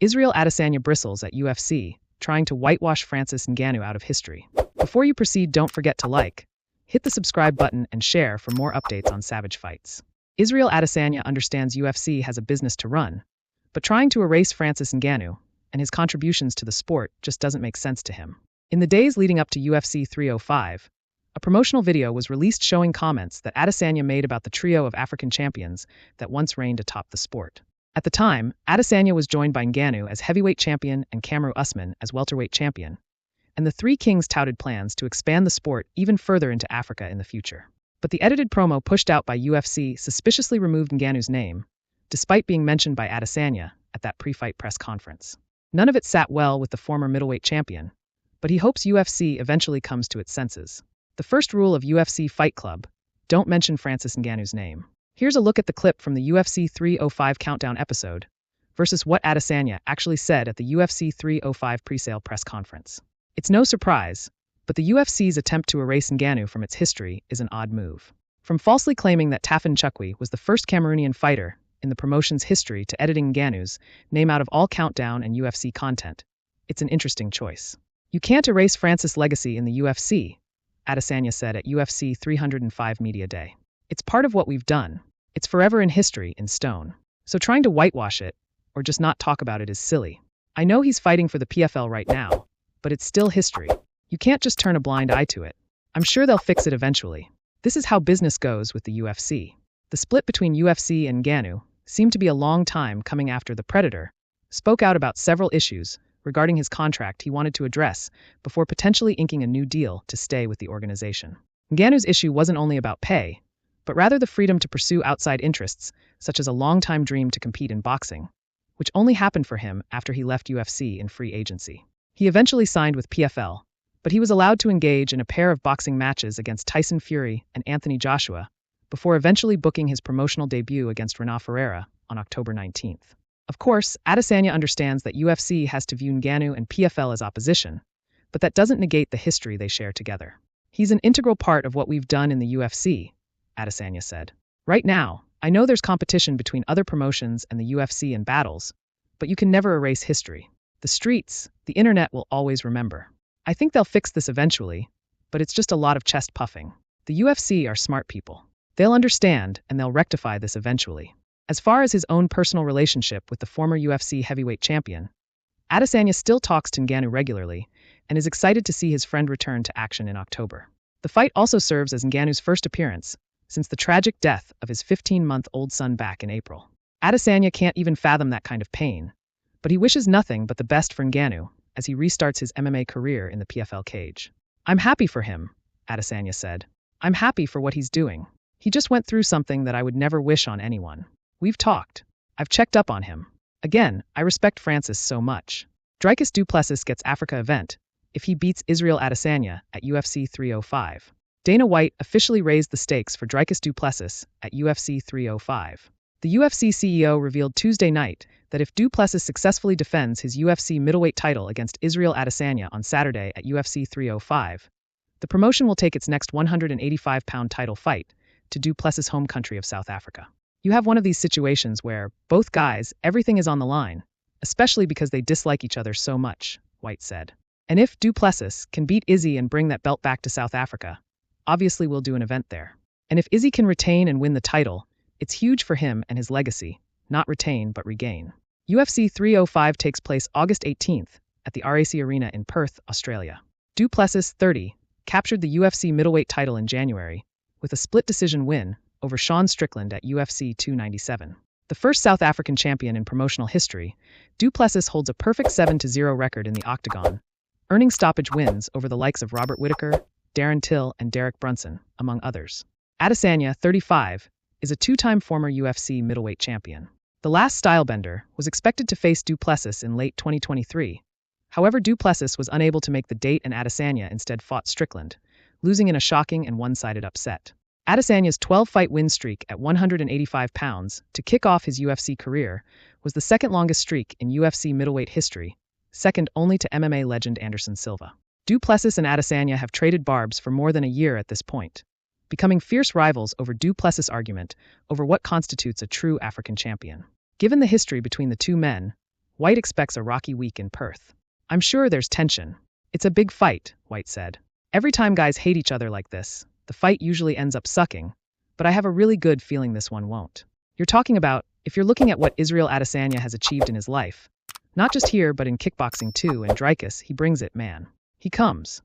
Israel Adesanya bristles at UFC, trying to whitewash Francis Ngannou out of history. Before you proceed, don't forget to like, hit the subscribe button, and share for more updates on savage fights. Israel Adesanya understands UFC has a business to run, but trying to erase Francis Ngannou and his contributions to the sport just doesn't make sense to him. In the days leading up to UFC 305, a promotional video was released showing comments that Adesanya made about the trio of African champions that once reigned atop the sport. At the time, Adesanya was joined by Ngannou as heavyweight champion and Kamaru Usman as welterweight champion, and the three kings touted plans to expand the sport even further into Africa in the future. But the edited promo pushed out by UFC suspiciously removed Ngannou's name, despite being mentioned by Adesanya at that pre-fight press conference. None of it sat well with the former middleweight champion, but he hopes UFC eventually comes to its senses. The first rule of UFC Fight Club: don't mention Francis Ngannou's name. Here's a look at the clip from the UFC 305 countdown episode versus what Adesanya actually said at the UFC 305 presale press conference. It's no surprise, but the UFC's attempt to erase Ngannou from its history is an odd move. From falsely claiming that Tafin Chukwi was the first Cameroonian fighter in the promotion's history to editing Ngannou's name out of all countdown and UFC content, it's an interesting choice. You can't erase Francis' legacy in the UFC, Adesanya said at UFC 305 Media Day. It's part of what we've done. It's forever in history, in stone. So trying to whitewash it, or just not talk about it, is silly. I know he's fighting for the PFL right now, but it's still history. You can't just turn a blind eye to it. I'm sure they'll fix it eventually. This is how business goes with the UFC. The split between UFC and Ngannou seemed to be a long time coming after the Predator spoke out about several issues regarding his contract he wanted to address before potentially inking a new deal to stay with the organization. Ngannou's issue wasn't only about pay, but rather the freedom to pursue outside interests, such as a long-time dream to compete in boxing, which only happened for him after he left UFC in free agency. He eventually signed with PFL, but he was allowed to engage in a pair of boxing matches against Tyson Fury and Anthony Joshua before eventually booking his promotional debut against Renan Ferreira on October 19th. Of course, Adesanya understands that UFC has to view Ngannou and PFL as opposition, but that doesn't negate the history they share together. He's an integral part of what we've done in the UFC, Adesanya said. Right now, I know there's competition between other promotions and the UFC in battles, but you can never erase history. The streets, the internet will always remember. I think they'll fix this eventually, but it's just a lot of chest puffing. The UFC are smart people. They'll understand, and they'll rectify this eventually. As far as his own personal relationship with the former UFC heavyweight champion, Adesanya still talks to Ngannou regularly and is excited to see his friend return to action in October. The fight also serves as Ngannou's first appearance since the tragic death of his 15-month-old son back in April. Adesanya can't even fathom that kind of pain, but he wishes nothing but the best for Ngannou as he restarts his MMA career in the PFL cage. I'm happy for him, Adesanya said. I'm happy for what he's doing. He just went through something that I would never wish on anyone. We've talked. I've checked up on him. Again, I respect Francis so much. Dricus du Plessis gets Africa event if he beats Israel Adesanya at UFC 305. Dana White officially raised the stakes for Dricus du Plessis at UFC 305. The UFC CEO revealed Tuesday night that if du Plessis successfully defends his UFC middleweight title against Israel Adesanya on Saturday at UFC 305, the promotion will take its next 185-pound title fight to du Plessis' home country of South Africa. You have one of these situations where, both guys, everything is on the line, especially because they dislike each other so much, White said. And if du Plessis can beat Izzy and bring that belt back to South Africa, obviously we'll do an event there. And if Izzy can retain and win the title, it's huge for him and his legacy, not retain but regain. UFC 305 takes place August 18th at the RAC Arena in Perth, Australia. Du Plessis, 30, captured the UFC middleweight title in January with a split decision win over Sean Strickland at UFC 297. The first South African champion in promotional history, du Plessis holds a perfect 7-0 record in the octagon, earning stoppage wins over the likes of Robert Whittaker, Darren Till, and Derek Brunson, among others. Adesanya, 35, is a two-time former UFC middleweight champion. The last stylebender was expected to face du Plessis in late 2023. However, du Plessis was unable to make the date and Adesanya instead fought Strickland, losing in a shocking and one-sided upset. Adesanya's 12-fight win streak at 185 pounds to kick off his UFC career was the second-longest streak in UFC middleweight history, second only to MMA legend Anderson Silva. Du Plessis and Adesanya have traded barbs for more than a year at this point, becoming fierce rivals over du Plessis' argument over what constitutes a true African champion. Given the history between the two men, White expects a rocky week in Perth. I'm sure there's tension. It's a big fight, White said. Every time guys hate each other like this, the fight usually ends up sucking, but I have a really good feeling this one won't. You're talking about, if you're looking at what Israel Adesanya has achieved in his life, not just here but in kickboxing too, and Dricus, he brings it, man. He comes.